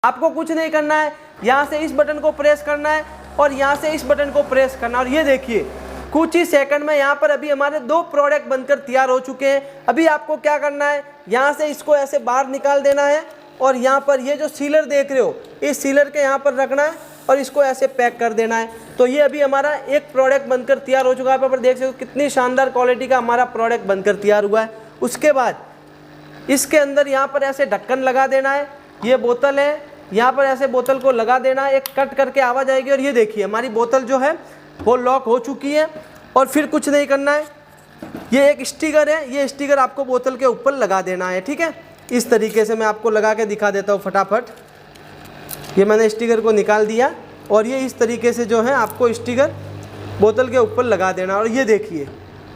आपको कुछ नहीं करना है, यहाँ से इस बटन को प्रेस करना है और यहाँ से इस बटन को प्रेस करना है और ये देखिए कुछ ही सेकंड में यहाँ पर अभी हमारे 2 प्रोडक्ट बनकर तैयार हो चुके हैं। अभी आपको क्या करना है, यहाँ से इसको ऐसे बाहर निकाल देना है और यहाँ पर ये जो सीलर देख रहे हो इस सीलर के यहाँ पर रखना है और इसको ऐसे पैक कर देना है। तो ये अभी हमारा एक प्रोडक्ट बनकर तैयार हो चुका है। आप देख सकते हो कितनी शानदार क्वालिटी का हमारा प्रोडक्ट बनकर तैयार हुआ है। उसके बाद इसके अंदर यहाँ पर ऐसे ढक्कन लगा देना है। ये बोतल है, यहाँ पर ऐसे बोतल को लगा देना है, एक कट करके आवाज़ आएगी और ये देखिए हमारी बोतल जो है वो लॉक हो चुकी है। और फिर कुछ नहीं करना है, ये एक स्टिकर है, ये स्टिकर आपको बोतल के ऊपर लगा देना है। ठीक है, इस तरीके से मैं आपको लगा के दिखा देता हूँ फटाफट। ये मैंने स्टिकर को निकाल दिया और ये इस तरीके से जो है आपको स्टिकर बोतल के ऊपर लगा देना। और ये देखिए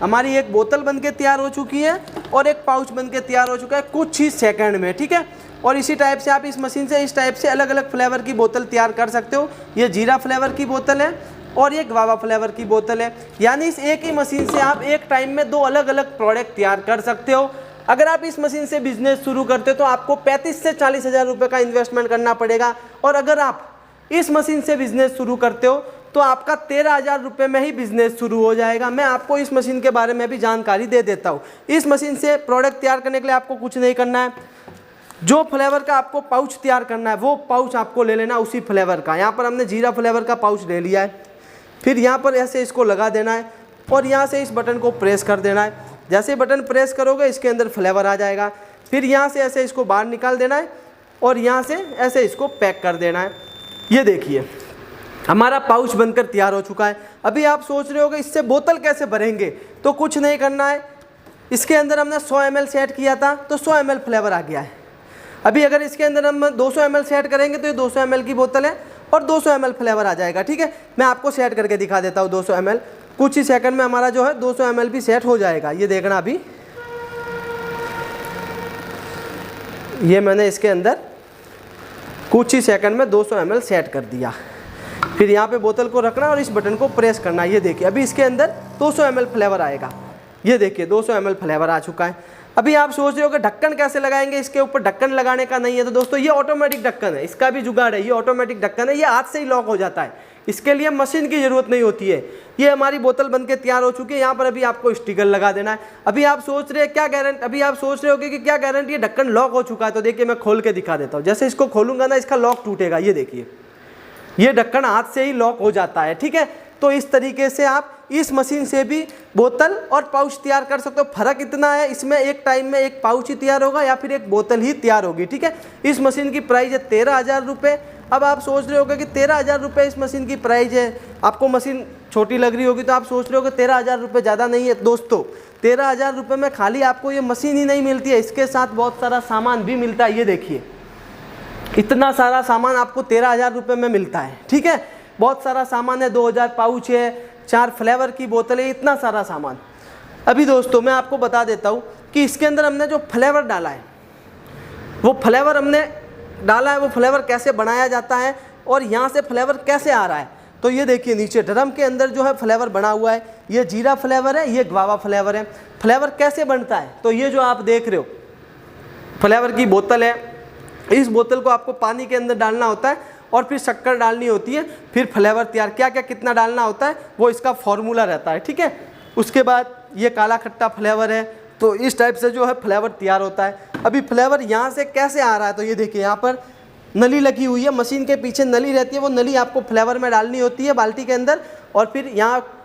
हमारी एक बोतल बन के तैयार हो चुकी है और एक पाउच बन के तैयार हो चुका है कुछ ही सेकंड में। ठीक है, और इसी टाइप से आप इस मशीन से इस टाइप से अलग अलग फ्लेवर की बोतल तैयार कर सकते हो। ये जीरा फ्लेवर की बोतल है और ये गुआवा फ्लेवर की बोतल है। यानी इस एक ही मशीन से आप एक टाइम में 2 अलग अलग प्रोडक्ट तैयार कर सकते हो। अगर आप इस मशीन से बिजनेस शुरू करते हो तो आपको 35 से 40 हज़ार रुपये का इन्वेस्टमेंट करना पड़ेगा। और अगर आप इस मशीन से बिजनेस शुरू करते हो तो आपका 13,000 रुपये में ही बिजनेस शुरू हो जाएगा। मैं आपको इस मशीन के बारे में भी जानकारी दे देता हूँ। इस मशीन से प्रोडक्ट तैयार करने के लिए आपको कुछ नहीं करना है, जो फ्लेवर का आपको पाउच तैयार करना है वो पाउच आपको ले लेना उसी फ्लेवर का। यहाँ पर हमने जीरा फ्लेवर का पाउच ले लिया है। फिर यहाँ पर ऐसे इसको लगा देना है और यहाँ से इस बटन को प्रेस कर देना है। जैसे बटन प्रेस करोगे इसके अंदर फ्लेवर आ जाएगा। फिर यहाँ से ऐसे इसको बाहर निकाल देना है और यहाँ से ऐसे इसको पैक कर देना है। ये देखिए हमारा पाउच बनकर तैयार हो चुका है। अभी आप सोच रहे होगे इससे बोतल कैसे भरेंगे, तो कुछ नहीं करना है। इसके अंदर हमने 100 ml सेट किया था तो 100 ml फ्लेवर आ गया है। अभी अगर इसके अंदर हम 200 ml सेट करेंगे तो ये 200 ml की बोतल है और 200 ml फ्लेवर आ जाएगा। ठीक है, मैं आपको सेट करके दिखा देता हूँ 200 ml। कुछ ही सेकंड में हमारा जो है 200 ml भी सेट हो जाएगा। ये देखना अभी ये मैंने इसके अंदर कुछ ही सेकंड में 200 ml सेट कर दिया। फिर यहाँ पे बोतल को रखना और इस बटन को प्रेस करना। ये देखिए अभी इसके अंदर 200 ml फ्लेवर आएगा। ये देखिए 200 ml फ्लेवर आ चुका है। अभी आप सोच रहे हो कि ढक्कन कैसे लगाएंगे, इसके ऊपर ढक्कन लगाने का नहीं है। तो दोस्तों ये ऑटोमेटिक ढक्कन है, इसका भी जुगाड़ है। ये ऑटोमेटिक ढक्कन है, ये हाथ से ही लॉक हो जाता है। इसके लिए मशीन की ज़रूरत नहीं होती है। ये हमारी बोतल बन के तैयार हो चुकी है। यहाँ पर अभी आपको स्टिकर लगा देना है। अभी आप सोच रहे हैं क्या गारंटी, अभी आप सोच रहे होगे कि क्या गारंटी ये ढक्कन लॉक हो चुका है। तो देखिए मैं खोल के दिखा देता हूँ। जैसे इसको खोलूंगा ना इसका लॉक टूटेगा। ये देखिए ये ढक्कन हाथ से ही लॉक हो जाता है। ठीक है, तो इस तरीके से आप इस मशीन से भी बोतल और पाउच तैयार कर सकते हो। फर्क इतना है, इसमें एक टाइम में एक पाउच ही तैयार होगा या फिर एक बोतल ही तैयार होगी। ठीक है, इस मशीन की प्राइस है 13,000 रुपये। अब आप सोच रहे होगे कि 13,000 रुपये इस मशीन की प्राइस है, आपको मशीन छोटी लग रही होगी तो आप सोच रहे हो कि 13,000 रुपये ज़्यादा नहीं है। दोस्तों 13,000 रुपये में खाली आपको ये मशीन ही नहीं मिलती है, इसके साथ बहुत सारा सामान भी मिलता है। ये देखिए इतना सारा सामान आपको 13,000 रुपये में मिलता है। ठीक है, बहुत सारा सामान है, 2000 पाउच है, 4 फ्लेवर की बोतल है, इतना सारा सामान। अभी दोस्तों मैं आपको बता देता हूँ कि इसके अंदर हमने जो फ्लेवर डाला है वो फ्लेवर वो फ्लेवर कैसे बनाया जाता है और यहाँ से फ्लेवर कैसे आ रहा है। तो ये देखिए नीचे ड्रम के अंदर जो है फ्लेवर बना हुआ है। ये जीरा फ्लेवर है, ये गुआवा फ्लेवर है। फ्लेवर कैसे बनता है, तो ये जो आप देख रहे हो फ्लेवर की बोतल है। इस बोतल को आपको पानी के अंदर डालना होता है और फिर शक्कर डालनी होती है, फिर फ्लेवर तैयार। क्या क्या कितना डालना होता है वो इसका फॉर्मूला रहता है। ठीक है, उसके बाद ये काला खट्टा फ्लेवर है। तो इस टाइप से जो है फ्लेवर तैयार होता है। अभी फ्लेवर यहाँ से कैसे आ रहा है, तो ये देखिए यहाँ पर नली लगी हुई है, मशीन के पीछे नली रहती है, वो नली आपको फ्लेवर में डालनी होती है बाल्टी के अंदर और फिर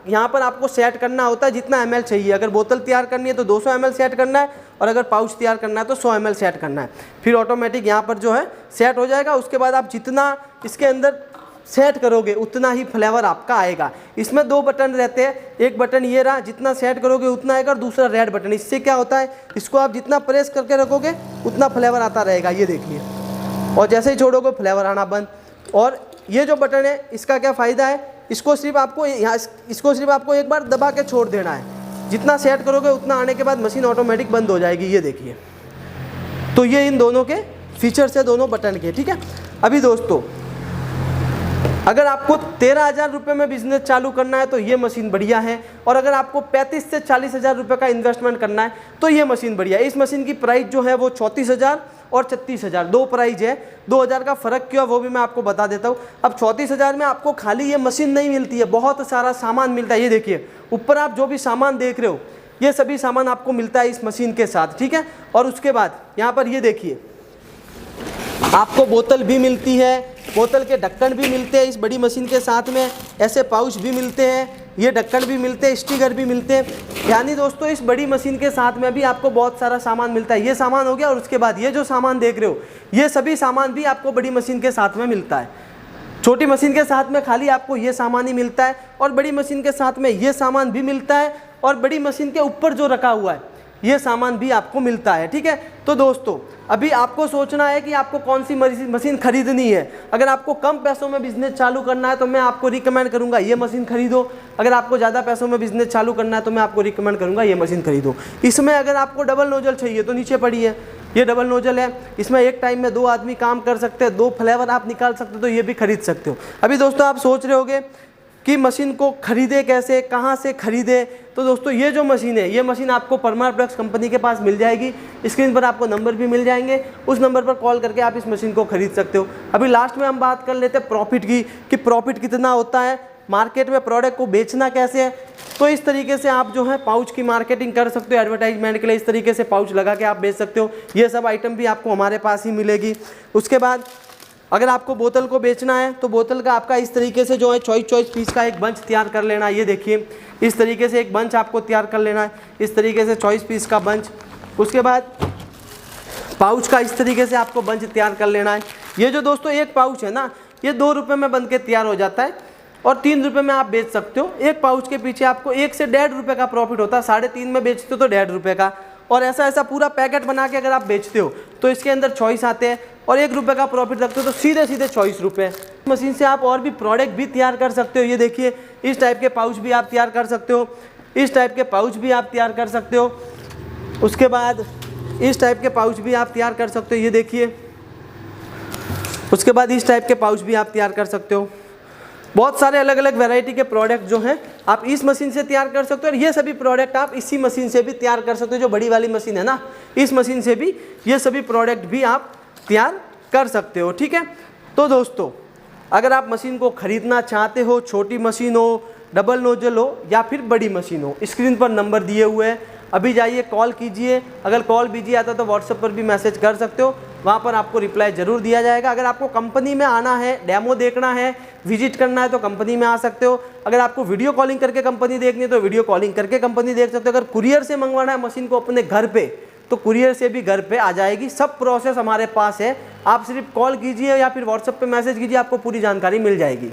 यहाँ पर आपको सेट करना होता है जितना ml चाहिए। अगर बोतल तैयार करनी है तो 200 ml सेट करना है और अगर पाउच तैयार करना है तो 100 ml सेट करना है। फिर ऑटोमेटिक यहाँ पर जो है सेट हो जाएगा। उसके बाद आप जितना इसके अंदर सेट करोगे उतना ही फ्लेवर आपका आएगा। इसमें 2 बटन रहते हैं, एक बटन ये रहा, जितना सेट करोगे उतना आएगा, और दूसरा रेड बटन। इससे क्या होता है, इसको आप जितना प्रेस करके रखोगे उतना फ्लेवर आता रहेगा। ये देखिए, और जैसे ही छोड़ोगे फ्लेवर आना बंद। और ये जो बटन है इसका क्या फ़ायदा है, इसको सिर्फ आपको एक बार दबा के छोड़ देना है। जितना सेट करोगे उतना आने के बाद मशीन ऑटोमेटिक बंद हो जाएगी। ये देखिए, तो ये इन दोनों के फीचर्स है, दोनों बटन के। ठीक है, अभी दोस्तों अगर आपको 13,000 रुपये में बिजनेस चालू करना है तो ये मशीन बढ़िया है, और अगर आपको 35 से 40 हज़ार रुपये का इन्वेस्टमेंट करना है तो ये मशीन बढ़िया है। इस मशीन की प्राइस जो है वो 34,000 और 36,000, 2 प्राइस है। 2,000 का फ़र्क क्यों है वो भी मैं आपको बता देता हूँ। अब 34,000 में आपको खाली ये मशीन नहीं मिलती है, बहुत सारा सामान मिलता है। ये देखिए ऊपर आप जो भी सामान देख रहे हो ये सभी सामान आपको मिलता है इस मशीन के साथ, ठीक है। और उसके बाद यहाँ पर ये देखिए आपको बोतल भी मिलती है, बोतल के ढक्कन भी मिलते हैं इस बड़ी मशीन के साथ में, ऐसे पाउच भी मिलते हैं, ये ढक्कन भी मिलते हैं, स्टिकर भी मिलते हैं। यानी दोस्तों इस बड़ी मशीन के साथ में भी आपको बहुत सारा सामान मिलता है। ये सामान हो गया और उसके बाद ये जो सामान देख रहे हो ये सभी सामान भी आपको बड़ी मशीन के साथ में मिलता है। छोटी मशीन के साथ में खाली आपको ये सामान ही मिलता है और बड़ी मशीन के साथ में ये सामान भी मिलता है और बड़ी मशीन के ऊपर जो रखा हुआ है ये सामान भी आपको मिलता है, ठीक है। तो दोस्तों अभी आपको सोचना है कि आपको कौन सी मशीन खरीदनी है। अगर आपको कम पैसों में बिजनेस चालू करना है तो मैं आपको रिकमेंड करूंगा ये मशीन खरीदो। अगर आपको ज़्यादा पैसों में बिजनेस चालू करना है तो मैं आपको रिकमेंड करूंगा ये मशीन खरीदो। इसमें अगर आपको डबल नोजल चाहिए तो नीचे पड़ी है, ये डबल नोजल है, इसमें एक टाइम में 2 आदमी काम कर सकते हैं, 2 फ्लेवर आप निकाल सकते हो, तो ये भी खरीद सकते हो। अभी दोस्तों आप सोच रहे होगे कि मशीन को खरीदे कैसे, कहाँ से खरीदे। तो दोस्तों ये जो मशीन है ये मशीन आपको परमार प्रोडक्ट्स कंपनी के पास मिल जाएगी। स्क्रीन पर आपको नंबर भी मिल जाएंगे, उस नंबर पर कॉल करके आप इस मशीन को खरीद सकते हो। अभी लास्ट में हम बात कर लेते हैं प्रॉफिट की कि प्रॉफिट कितना होता है, मार्केट में प्रोडक्ट को बेचना कैसे है। तो इस तरीके से आप जो है पाउच की मार्केटिंग कर सकते हो, एडवर्टाइजमेंट के लिए इस तरीके से पाउच लगा के आप बेच सकते हो। ये सब आइटम भी आपको हमारे पास ही मिलेगी। उसके बाद अगर आपको बोतल को बेचना है तो बोतल का आपका इस तरीके से जो है चॉइस पीस का एक बंच तैयार कर लेना है। ये देखिए इस तरीके से एक बंच आपको तैयार कर लेना है, इस तरीके से चॉइस पीस का बंच। उसके बाद पाउच का इस तरीके से आपको बंच तैयार कर लेना है। ये जो दोस्तों एक पाउच है ना ये 2 रुपये में बन के तैयार हो जाता है और 3 रुपये में आप बेच सकते हो। एक पाउच के पीछे आपको 1 से 1.5 रुपये का प्रॉफिट होता है, 3.5 में बेचते हो तो 1.5 रुपये का। और ऐसा पूरा पैकेट बना के अगर आप बेचते हो तो इसके अंदर चॉइस आते हैं और 1 रुपये का प्रॉफिट रखते हो तो सीधे 24 रुपये। मशीन से आप और भी प्रोडक्ट भी तैयार कर सकते हो। ये देखिए इस टाइप के पाउच भी आप तैयार कर सकते हो, इस टाइप के पाउच भी आप तैयार कर सकते हो। उसके बाद इस टाइप के पाउच भी आप तैयार कर सकते हो, ये देखिए। उसके बाद इस टाइप के पाउच भी आप तैयार कर सकते हो। बहुत सारे अलग अलग वैरायटी के प्रोडक्ट जो हैं आप इस मशीन से तैयार कर सकते हो और ये सभी प्रोडक्ट आप इसी मशीन से भी तैयार कर सकते हो। जो बड़ी वाली मशीन है ना इस मशीन से भी ये सभी प्रोडक्ट भी आप तैयार कर सकते हो, ठीक है। तो दोस्तों अगर आप मशीन को ख़रीदना चाहते हो, छोटी मशीन हो, डबल नोजल हो या फिर बड़ी मशीन हो, स्क्रीन पर नंबर दिए हुए हैं, अभी जाइए कॉल कीजिए। अगर कॉल बिजी आता तो व्हाट्सएप पर भी मैसेज कर सकते हो, वहाँ पर आपको रिप्लाई ज़रूर दिया जाएगा। अगर आपको कंपनी में आना है, डेमो देखना है, विजिट करना है तो कंपनी में आ सकते हो। अगर आपको वीडियो कॉलिंग करके कंपनी देखनी है तो वीडियो कॉलिंग करके कंपनी देख सकते हो। अगर कुरियर से मंगवाना है मशीन को अपने घर पे तो कुरियर से भी घर पे आ जाएगी। सब प्रोसेस हमारे पास है, आप सिर्फ कॉल कीजिए या फिर व्हाट्सएप पे मैसेज कीजिए, आपको पूरी जानकारी मिल जाएगी।